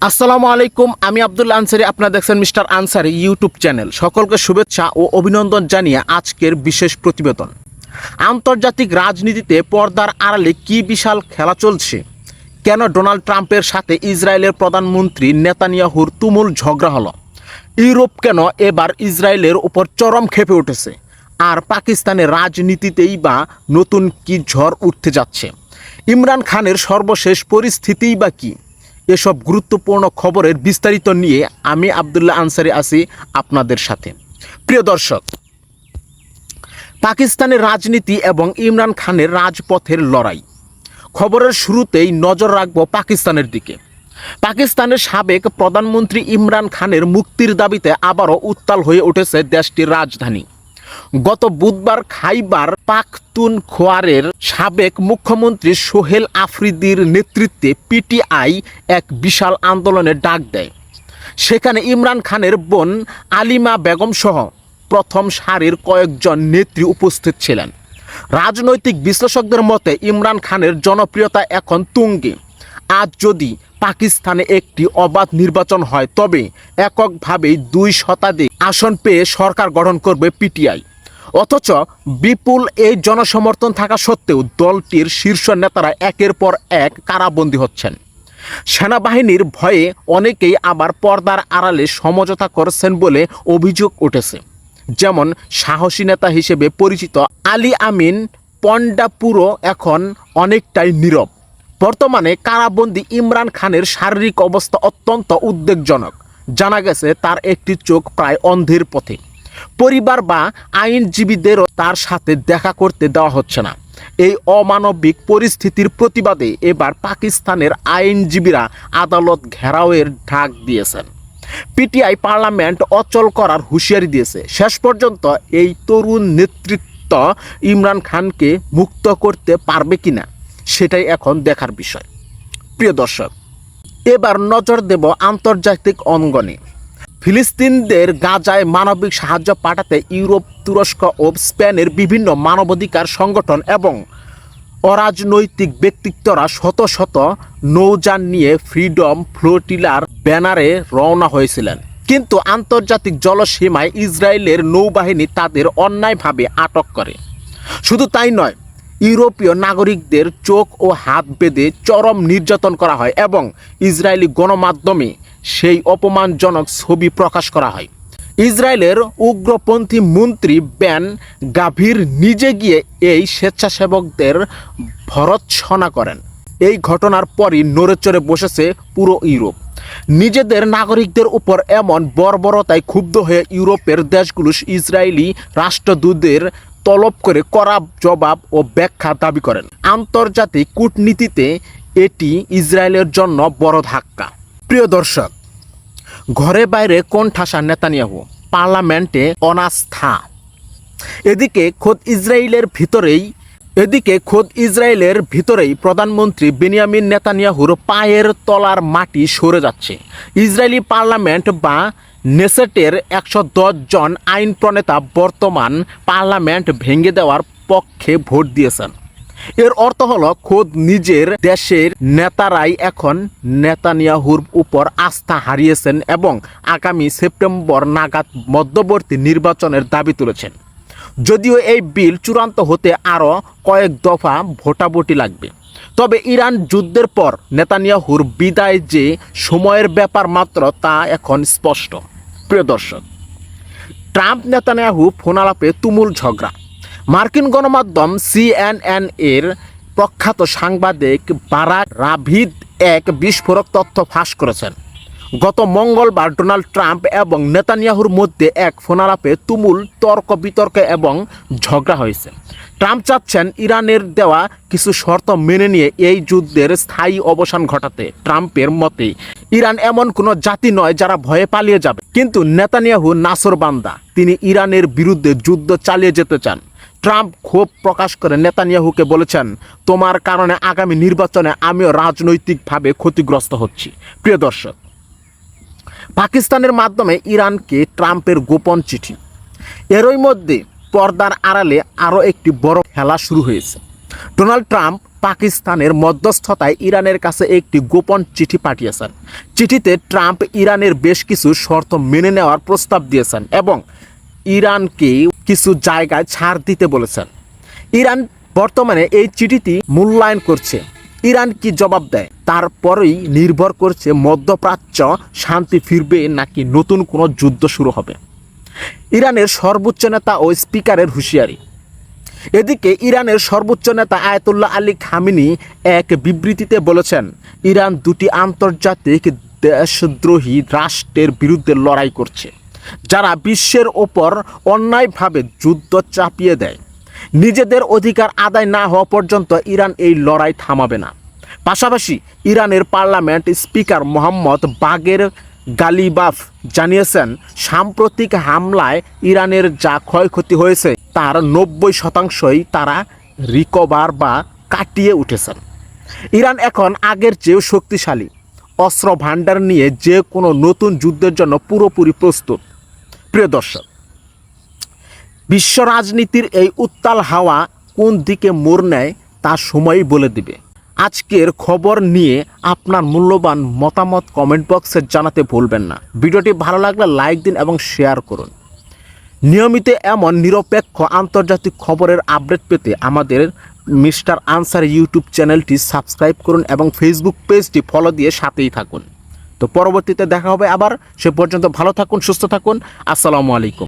আসসালামু আলাইকুম, আমি আব্দুল্লাহ আনসারী। আপনারা দেখছেন মিস্টার আনসারী ইউটিউব চ্যানেল। সকলকে শুভেচ্ছা ও অভিনন্দন জানিয়ে আজকের বিশেষ প্রতিবেদন। আন্তর্জাতিক রাজনীতিতে পর্দার আড়ালে কি বিশাল খেলা চলছে, কেন ডোনাল্ড ট্রাম্পের সাথে ইসরায়েলের প্রধানমন্ত্রী নেতানিয়াহুর তুমুল ঝগড়া হলো, ইউরোপ কেন এবার ইসরায়েলের উপর চরম ক্ষেপে উঠেছে, আর পাকিস্তানের রাজনীতিতেই বা নতুন কি ঝড় উঠতে যাচ্ছে, ইমরান খানের সর্বশেষ পরিস্থিতিই বা কী, এসব গুরুত্বপূর্ণ খবরের বিস্তারিত নিয়ে আমি আব্দুল্লাহ আনসারী আছি আপনাদের সাথে। প্রিয় দর্শক, পাকিস্তানের রাজনীতি এবং ইমরান খানের রাজপথের লড়াই। খবরের শুরুতেই নজর রাখব পাকিস্তানের দিকে। পাকিস্তানের সাবেক প্রধানমন্ত্রী ইমরান খানের মুক্তির দাবিতে আবারও উত্তাল হয়ে উঠেছে দেশটির রাজধানী। গত বুধবার খাইবার পাখতুনখোয়ারের সাবেক মুখ্যমন্ত্রী সোহেল আফ্রিদির নেতৃত্বে পিটিআই এক বিশাল আন্দোলনের ডাক দেয়। সেখানে ইমরান খানের বোন আলিমা বেগম সহ প্রথম সারির কয়েকজন নেত্রী উপস্থিত ছিলেন। রাজনৈতিক বিশ্লেষকদের মতে ইমরান খানের জনপ্রিয়তা এখন তুঙ্গে। আজ যদি পাকিস্তানে একটি অবাধ নির্বাচন হয় তবে এককভাবেই 2 শতাধিক আসন পেয়ে সরকার গঠন করবে পিটিআই। অথচ বিপুল এই জনসমর্থন থাকা সত্ত্বেও দলটির শীর্ষ নেতারা একের পর এক কারাবন্দী হচ্ছেন। সেনাবাহিনীর ভয়ে অনেকেই আবার পর্দার আড়ালে সমঝোতা করছেন বলে অভিযোগ উঠেছে। যেমন সাহসী নেতা হিসেবে পরিচিত আলী আমিন পন্ডাপুরো এখন অনেকটাই নীরব। বর্তমানে কারাবন্দী ইমরান খানের শারীরিক অবস্থা অত্যন্ত উদ্বেগজনক। জানা গেছে তার একটি চোখ প্রায় অন্ধের পথে। পরিবার বা আইনজীবীদেরও তার সাথে দেখা করতে দেওয়া হচ্ছে না। এই অমানবিক পরিস্থিতির প্রতিবাদে এবার পাকিস্তানের আইনজীবীরা আদালত ঘেরাওয়ের ডাক দিয়েছেন। পিটিআই পার্লামেন্ট অচল করার হুঁশিয়ারি দিয়েছে। শেষ পর্যন্ত এই তরুণ নেতৃত্ব ইমরান খানকে মুক্ত করতে পারবে কিনা সেটাই এখন দেখার বিষয়। প্রিয় দর্শক, এবার নজর দেব আন্তর্জাতিক অঙ্গনে। ফিলিস্তিনদের গাজায় মানবিক সাহায্য পাঠাতে ইউরোপ, তুরস্ক ও স্পেনের বিভিন্ন মানবাধিকার সংগঠন এবং অরাজনৈতিক ব্যক্তিত্বরা শত শত নৌযান নিয়ে ফ্রিডম ফ্লোটিলার ব্যানারে রওনা হয়েছিলেন। কিন্তু আন্তর্জাতিক জলসীমায় ইসরায়েলের নৌবাহিনী তাদের অন্যায়ভাবে আটক করে। শুধু তাই নয়, ইউরোপীয় নাগরিকদের চোখ ও হাত বেঁধে চরম নির্যাতন করা হয় এবং ইসরায়েলি গণমাধ্যমে সেই অপমানজনক ছবি প্রকাশ করা হয়। ইসরায়েলের উগ্রপন্থী মন্ত্রী বেন গাভির নিজে গিয়ে এই স্বেচ্ছাসেবকদের ভর্ৎসনা করেন। এই ঘটনার পরই নড়েচড়ে বসেছে পুরো ইউরোপ। নিজেদের নাগরিকদের উপর এমন বর্বরতায় ক্ষুব্ধ হয়ে ইউরোপের দেশগুলো ইসরায়েলি রাষ্ট্রদূতদের তলব করে কড়া জবাব ও ব্যাখ্যা দাবি করেন। আন্তর্জাতিক কূটনীতিতে এটি ইসরায়েলের জন্য বড় ধাক্কা। প্রিয় দর্শক, ঘরে বাইরে কোণঠাসা নেতানিয়াহু, পার্লামেন্টে অনাস্থা। এদিকে খোদ ইসরায়েলের ভিতরেই প্রধানমন্ত্রী বেনিয়ামিন নেতানিয়াহুর পায়ের তলার মাটি সরে যাচ্ছে। ইসরায়েলি পার্লামেন্ট বা নেসেটের 110 জন আইন প্রণেতা বর্তমান পার্লামেন্ট ভেঙে দেওয়ার পক্ষে ভোট দিয়েছেন। এর অর্থ হলো খোদ নিজের দেশের নেতারাই এখন নেতানিয়াহুর উপর আস্থা হারিয়েছেন এবং আগামী সেপ্টেম্বর নাগাদ মধ্যবর্তী নির্বাচনের দাবি তুলেছেন। যদিও এই বিল চূড়ান্ত হতে আরও কয়েক দফা ভোটাভুটি লাগবে, তবে ইরান যুদ্ধের পর নেতানিয়াহুর বিদায় যে সময়ের ব্যাপার মাত্র তা এখন স্পষ্ট। প্রিয় দর্শক, ট্রাম্প নেতানিয়াহু ফোনালাপে তুমুল ঝগড়া। মার্কিন গণমাধ্যম CNN এর প্রখ্যাত সাংবাদিক বারাক রাভিদ এক বিস্ফোরক তথ্য ফাঁস করেছেন। গত মঙ্গলবার ডোনাল্ড ট্রাম্প এবং নেতানিয়াহুর মধ্যে এক ফোনালাপে তুমুল তর্ক বিতর্ক এবং ঝগড়া হয়েছে। ট্রাম্প চাচ্ছেন ইরানের দেওয়া কিছু শর্ত মেনে নিয়ে এই যুদ্ধের স্থায়ী অবসান ঘটাতে। ট্রাম্পের মতে ইরান এমন কোনো জাতি নয় যারা ভয়ে পালিয়ে যাবে, কিন্তু নেতানিয়াহু নাছোড়বান্দা। তিনি ইরানের বিরুদ্ধে যুদ্ধ চালিয়ে যেতে চান। ট্রাম্প ক্ষোভ প্রকাশ করে নেতানিয়াহুকে বলেছেন, তোমার কারণে আগামী নির্বাচনে আমিও রাজনৈতিকভাবে ক্ষতিগ্রস্ত হচ্ছি। প্রিয় দর্শক, পাকিস্তানের মাধ্যমে ইরানকে ট্রাম্পের গোপন চিঠি। এরই মধ্যে পর্দার আড়ালে আরও একটি বড় খেলা শুরু হয়েছে। ডোনাল্ড ট্রাম্প পাকিস্তানের মধ্যস্থতায় ইরানের কাছে একটি গোপন চিঠি পাঠিয়েছেন। চিঠিতে ট্রাম্প ইরানের বেশ কিছু শর্ত মেনে নেওয়ার প্রস্তাব দিয়েছেন এবং ইরানকে কিছু জায়গায় ছাড় দিতে বলেছেন। ইরান বর্তমানে এই চিঠিটি মূল্যায়ন করছে। ইরান কি জবাব দেয় তারপরেই নির্ভর করছে মধ্যপ্রাচ্য শান্তি ফিরবে নাকি নতুন কোনো যুদ্ধ শুরু হবে। ইরানের সর্বোচ্চ নেতা ও স্পিকারের হুঁশিয়ারি। এদিকে ইরানের সর্বোচ্চ নেতা আয়াতুল্লাহ আলী খামেনি এক বিবৃতিতে বলেছেন, ইরান দুটি আন্তর্জাতিক দেশদ্রোহী রাষ্ট্রের বিরুদ্ধে লড়াই করছে, যারা বিশ্বের ওপর অন্যায়ভাবে যুদ্ধ চাপিয়ে দেয়। নিজেদের অধিকার আদায় না হওয়া পর্যন্ত ইরান এই লড়াই থামাবে না। পাশাপাশি ইরানের পার্লামেন্ট স্পিকার মোহাম্মদ বাগের গালিবাফ জানিয়েছেন, সাম্প্রতিক হামলায় ইরানের যা ক্ষয়ক্ষতি হয়েছে তার 90%ই তারা রিকভার বা কাটিয়ে উঠেছেন। ইরান এখন আগের চেয়েও শক্তিশালী, অস্ত্র ভাণ্ডার নিয়ে যে কোনো নতুন যুদ্ধের জন্য পুরোপুরি প্রস্তুত। প্রিয় দর্শক, বিশ্ব রাজনীতির এই উত্তাল হাওয়া কোন দিকে মোড় নেয় তা সময়ই বলে দিবে। আজকের খবর নিয়ে আপনার মূল্যবান মতামত কমেন্ট বক্সে জানাতে ভুলবেন না। ভিডিওটি ভালো লাগলে লাইক দিন এবং শেয়ার করুন। নিয়মিত এমন নিরপেক্ষ আন্তর্জাতিক খবরের আপডেট পেতে আমাদের মিস্টার আনসার ইউটিউব চ্যানেলটি সাবস্ক্রাইব করুন এবং ফেসবুক পেজটি ফলো দিয়ে সাথেই থাকুন। তো পরবর্তীতে দেখা হবে আবার। সে পর্যন্ত ভালো থাকুন, সুস্থ থাকুন। আসসালামু আলাইকুম।